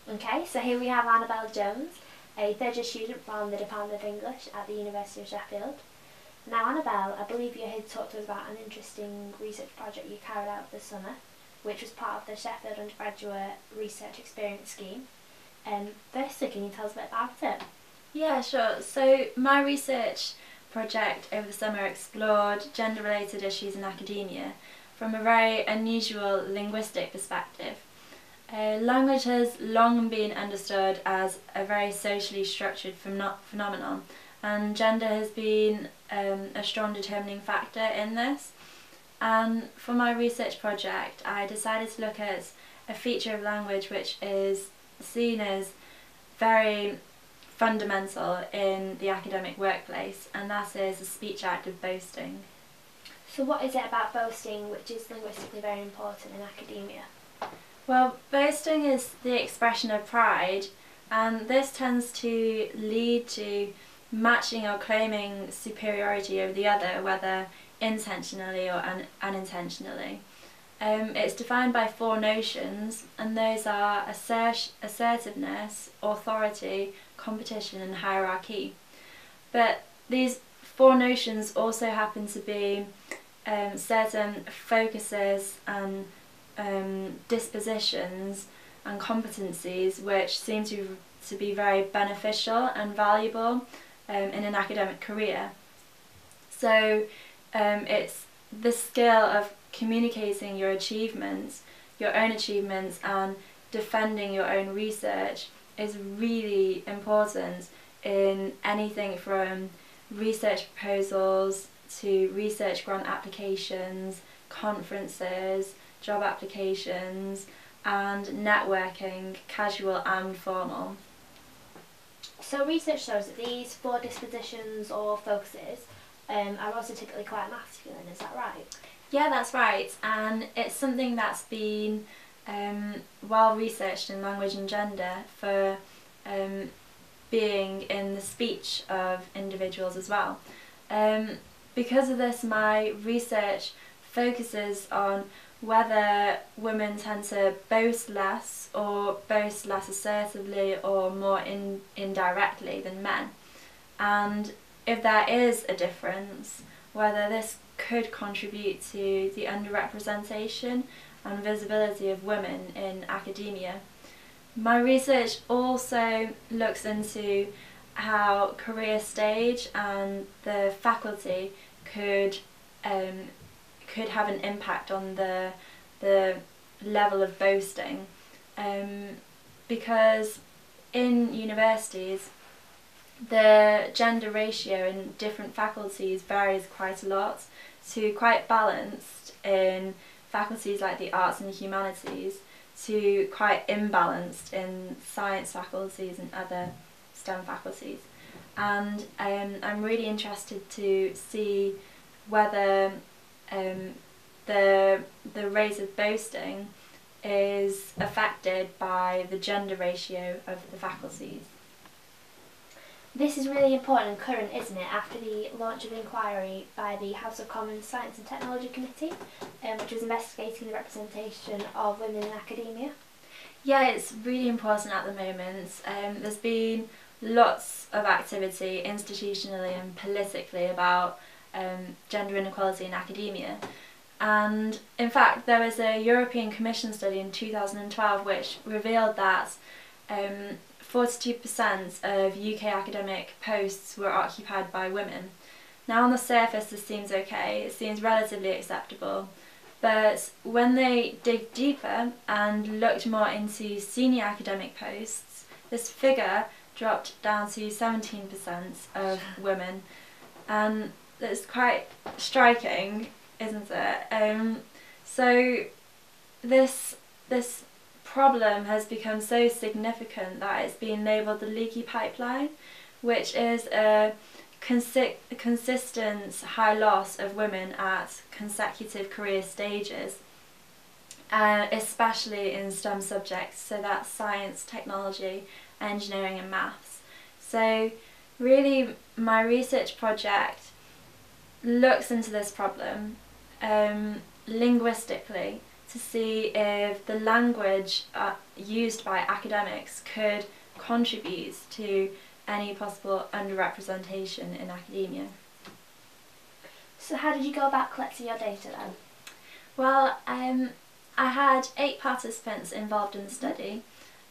Okay, so here we have Annabelle Jones, a third year student from the Department of English at the University of Sheffield. Now Annabelle, I believe you're here to talk to us about an interesting research project you carried out this summer, which was part of the Sheffield Undergraduate Research Experience Scheme. Firstly, can you tell us a bit about it? Yeah, sure. So my research project over the summer explored gender-related issues in academia from a very unusual linguistic perspective. Language has long been understood as a very socially structured phenomenon, and gender has been a strong determining factor in this. And for my research project, I decided to look at a feature of language which is seen as very fundamental in the academic workplace, and that is the speech act of boasting. So what is it about boasting which is linguistically very important in academia? Well, boasting is the expression of pride, and this tends to lead to matching or claiming superiority over the other, whether intentionally or unintentionally. It's defined by four notions, and those are assertiveness, authority, competition and hierarchy. But these four notions also happen to be certain focuses and dispositions and competencies which seem to be very beneficial and valuable in an academic career. So it's the skill of communicating your achievements, your own achievements, and defending your own research is really important in anything from research proposals to research grant applications, conferences, job applications, and networking, casual and formal. So research shows that these four dispositions or focuses are also typically quite masculine, is that right? Yeah, that's right, and it's something that's been well researched in language and gender for being in the speech of individuals as well. Because of this, my research focuses on whether women tend to boast less or boast less assertively or more indirectly than men, and if there is a difference, whether this could contribute to the underrepresentation and visibility of women in academia. My research also looks into how career stage and the faculty could have an impact on the level of boasting, because in universities the gender ratio in different faculties varies quite a lot, to quite balanced in faculties like the arts and humanities to quite imbalanced in science faculties and other STEM faculties. And I'm really interested to see whether the rate of boasting is affected by the gender ratio of the faculties. This is really important and current, isn't it, after the launch of an inquiry by the House of Commons Science and Technology Committee, which was investigating the representation of women in academia? Yeah, it's really important at the moment. There's been lots of activity institutionally and politically about gender inequality in academia. And in fact, there was a European Commission study in 2012 which revealed that 42% of UK academic posts were occupied by women. Now on the surface this seems okay, it seems relatively acceptable, but when they dig deeper and looked more into senior academic posts, this figure dropped down to 17% of women, and it's quite striking, isn't it? So this problem has become so significant that it's been labelled the leaky pipeline, which is a consistent high loss of women at consecutive career stages, especially in STEM subjects, so that's science, technology, engineering and maths. So really my research project looks into this problem linguistically to see if the language used by academics could contribute to any possible underrepresentation in academia. So how did you go about collecting your data then? Well, I had 8 participants involved in the study,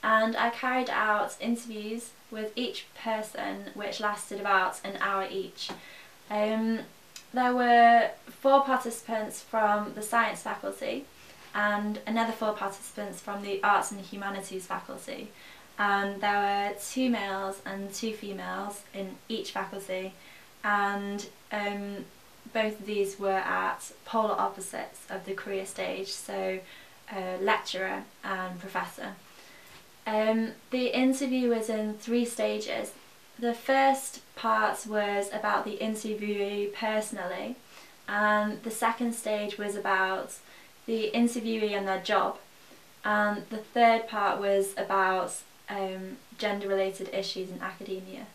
and I carried out interviews with each person which lasted about an hour each. There were 4 participants from the science faculty and another 4 participants from the arts and humanities faculty, and there were 2 males and 2 females in each faculty, and both of these were at polar opposites of the career stage, so lecturer and professor. The interview was in 3 stages. The first part was about the interviewee personally, and the second stage was about the interviewee and their job, and the third part was about gender-related issues in academia.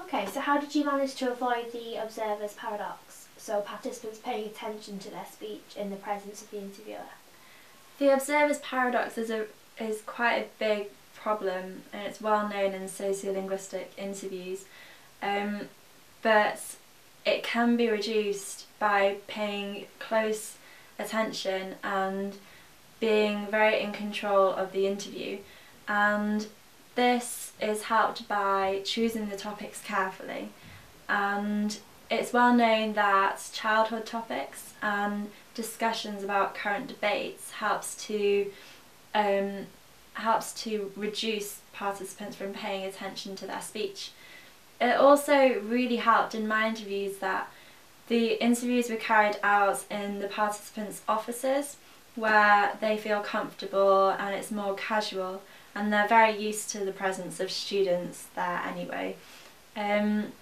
Okay, so how did you manage to avoid the observer's paradox, so participants paying attention to their speech in the presence of the interviewer? The observer's paradox is quite a big problem, and it's well known in sociolinguistic interviews, but it can be reduced by paying close attention and being very in control of the interview, and this is helped by choosing the topics carefully. And it's well known that childhood topics and discussions about current debates helps to reduce participants from paying attention to their speech. It also really helped in my interviews that the interviews were carried out in the participants' offices, where they feel comfortable and it's more casual, and they're very used to the presence of students there anyway. And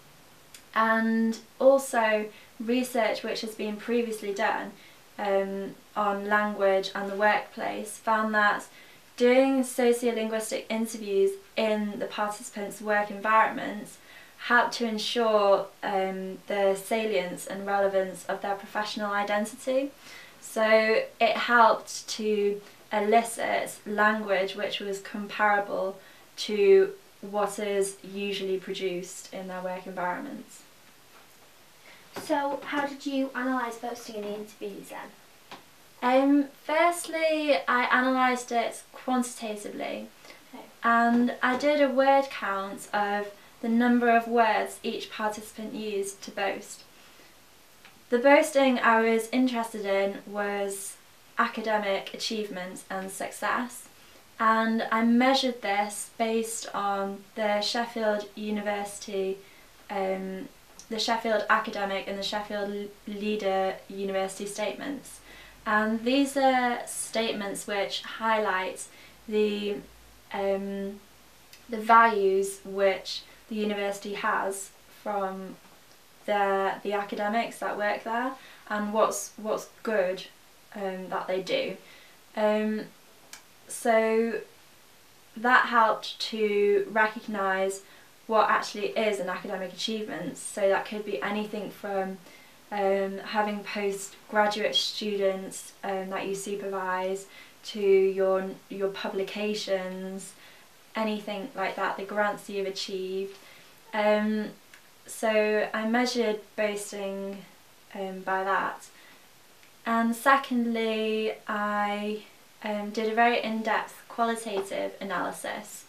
also research which has been previously done on language and the workplace found that doing sociolinguistic interviews in the participants' work environments helped to ensure the salience and relevance of their professional identity. So it helped to elicit language which was comparable to what is usually produced in their work environments. So how did you analyse boasting in the interviews then? Firstly, I analysed it quantitatively, Okay. and I did a word count of the number of words each participant used to boast. The boasting I was interested in was academic achievement and success, and I measured this based on the Sheffield University, the Sheffield Academic and the Sheffield Leader University statements. And these are statements which highlight the values which the university has from the academics that work there, and what's good that they do. So that helped to recognise what actually is an academic achievement. So that could be anything from having postgraduate students that you supervise, to your publications, anything like that, the grants you've achieved. So I measured boasting by that. And secondly, I did a very in-depth qualitative analysis,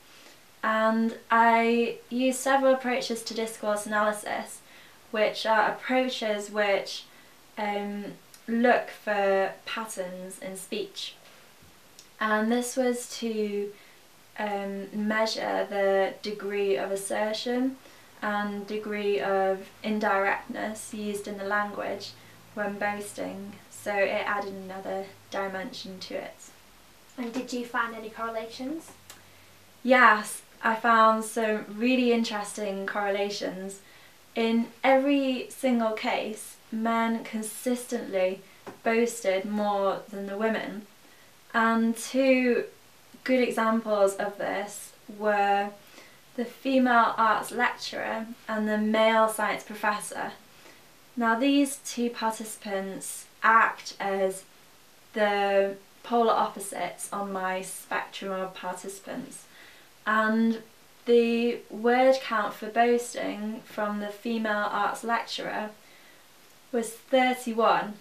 and I used several approaches to discourse analysis, which are approaches which look for patterns in speech. And this was to measure the degree of assertion and degree of indirectness used in the language when boasting, so it added another dimension to it. And did you find any correlations? Yes, I found some really interesting correlations. In every single case, men consistently boasted more than the women, and 2 good examples of this were the female arts lecturer and the male science professor. Now these 2 participants act as the polar opposites on my spectrum of participants, and the word count for boasting from the female arts lecturer was 31.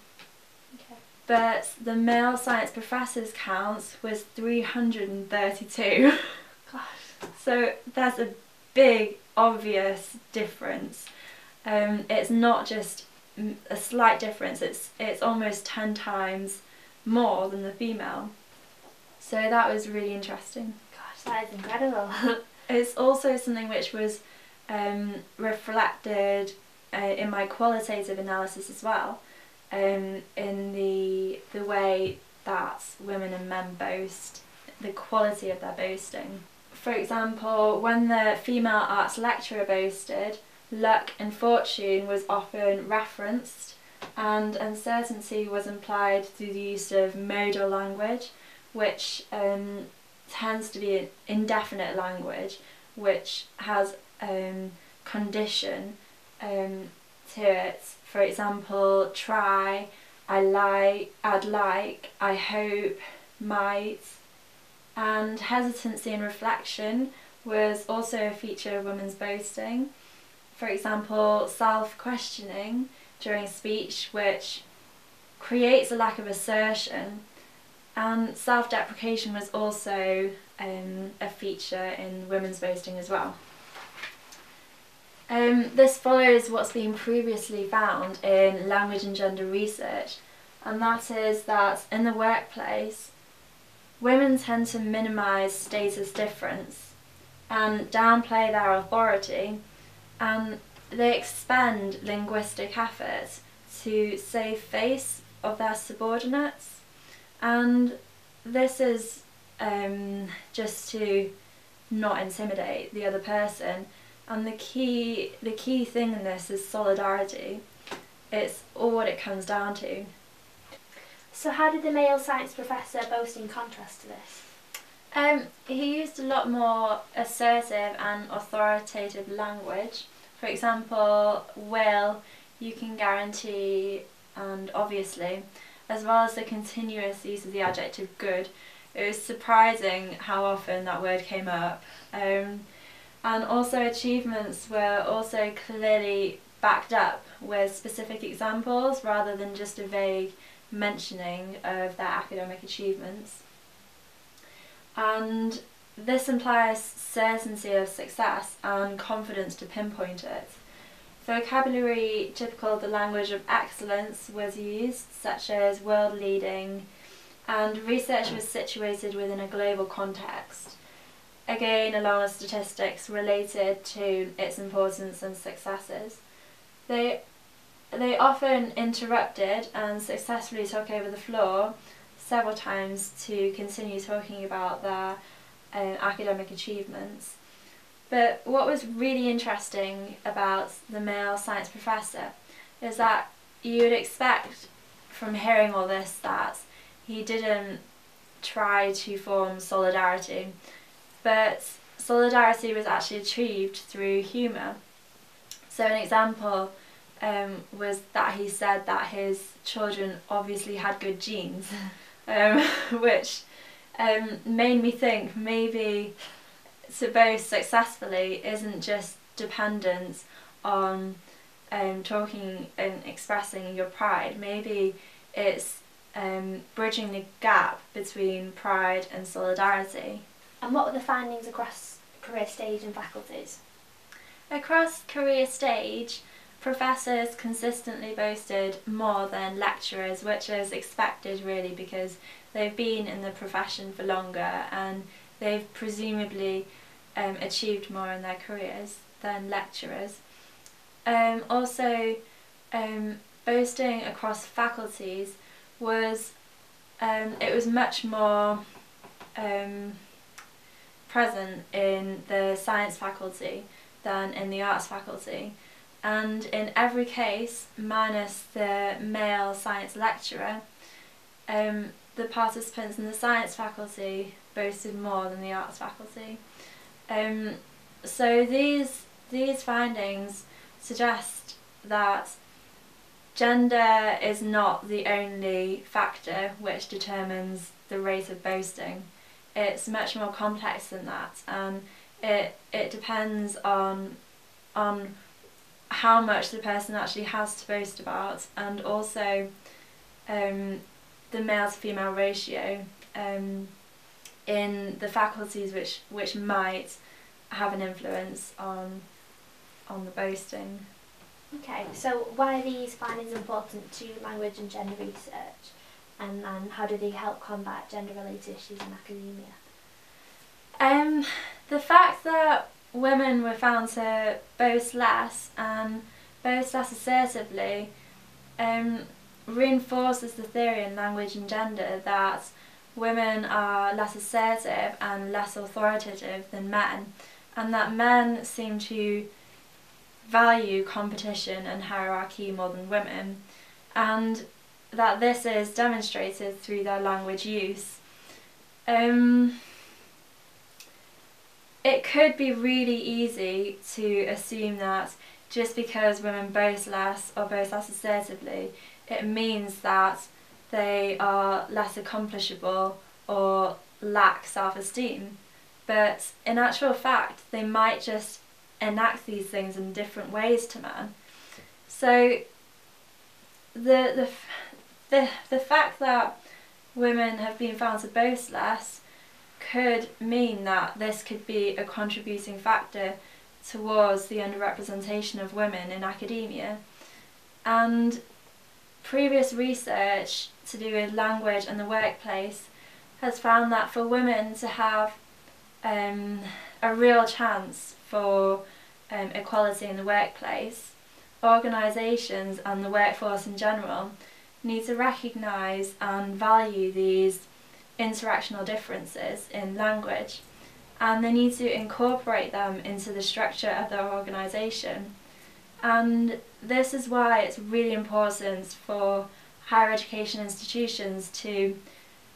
Okay. But the male science professor's count was 332. Gosh. So there's a big, obvious difference. It's not just a slight difference, it's almost 10 times more than the female. So that was really interesting. Gosh, that is incredible. It's also something which was reflected in my qualitative analysis as well, in the way that women and men boast, the quality of their boasting. For example, when the female arts lecturer boasted, luck and fortune was often referenced, and uncertainty was implied through the use of modal language, which tends to be an indefinite language, which has condition to it. For example, try, I like, I'd like, I hope, might. And hesitancy and reflection was also a feature of women's boasting. For example, self-questioning during speech, which creates a lack of assertion, and self-deprecation was also a feature in women's boasting as well. This follows what's been previously found in language and gender research, and that is that in the workplace, women tend to minimise status difference and downplay their authority, and they expend linguistic effort to save face of their subordinates, and this is just to not intimidate the other person. And the key thing in this is solidarity. It's all what it comes down to. So how did the male science professor boast in contrast to this? He used a lot more assertive and authoritative language. For example, will, you can guarantee, and obviously, as well as the continuous use of the adjective good. It was surprising how often that word came up. And also achievements were also clearly backed up with specific examples rather than just a vague mentioning of their academic achievements. And this implies certainty of success and confidence to pinpoint it. Vocabulary typical of the language of excellence was used, such as world leading, and research was situated within a global context, again along with statistics related to its importance and successes. They often interrupted and successfully took over the floor several times to continue talking about their academic achievements. But what was really interesting about the male science professor is that you would expect from hearing all this that he didn't try to form solidarity, but solidarity was actually achieved through humour. So an example was that he said that his children obviously had good genes, which made me think maybe to boast successfully isn't just dependent on talking and expressing your pride. Maybe it's bridging the gap between pride and solidarity. And what were the findings across career stage and faculties? Across career stage, professors consistently boasted more than lecturers, which is expected really because they've been in the profession for longer and they've presumably achieved more in their careers than lecturers. Also, boasting across faculties was much more present in the science faculty than in the arts faculty, and in every case, minus the male science lecturer, the participants in the science faculty boasted more than the arts faculty. So these findings suggest that gender is not the only factor which determines the rate of boasting. It's much more complex than that, and it depends on how much the person actually has to boast about, and also the male to female ratio in the faculties which might have an influence on the boasting. Okay, so why are these findings important to language and gender research, and how do they help combat gender-related issues in academia? The fact that women were found to boast less and boast less assertively reinforces the theory in language and gender that women are less assertive and less authoritative than men, and that men seem to value competition and hierarchy more than women, and that this is demonstrated through their language use. It could be really easy to assume that just because women boast less or boast less assertively, it means that they are less accomplishable or lack self-esteem. But in actual fact, they might just enact these things in different ways to men. So the fact that women have been found to boast less could mean that this could be a contributing factor towards the underrepresentation of women in academia. And previous research to do with language and the workplace has found that for women to have a real chance for equality in the workplace, organisations and the workforce in general need to recognise and value these interactional differences in language, and they need to incorporate them into the structure of their organisation. And this is why it's really important for higher education institutions to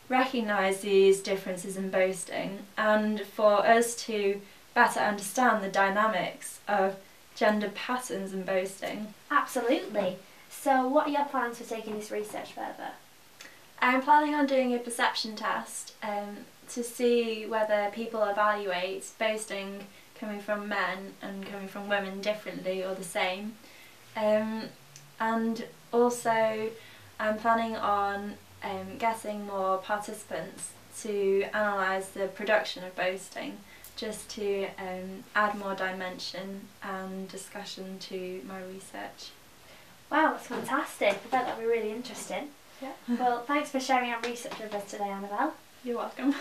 recognise these differences in boasting, and for us to better understand the dynamics of gender patterns in boasting. Absolutely. So what are your plans for taking this research further? I'm planning on doing a perception test to see whether people evaluate boasting coming from men and coming from women differently or the same. And also I'm planning on getting more participants to analyse the production of boasting, just to add more dimension and discussion to my research. Wow, that's fantastic. I bet that'll be really interesting. Yeah. Well, thanks for sharing your research with us today, Annabelle. You're welcome.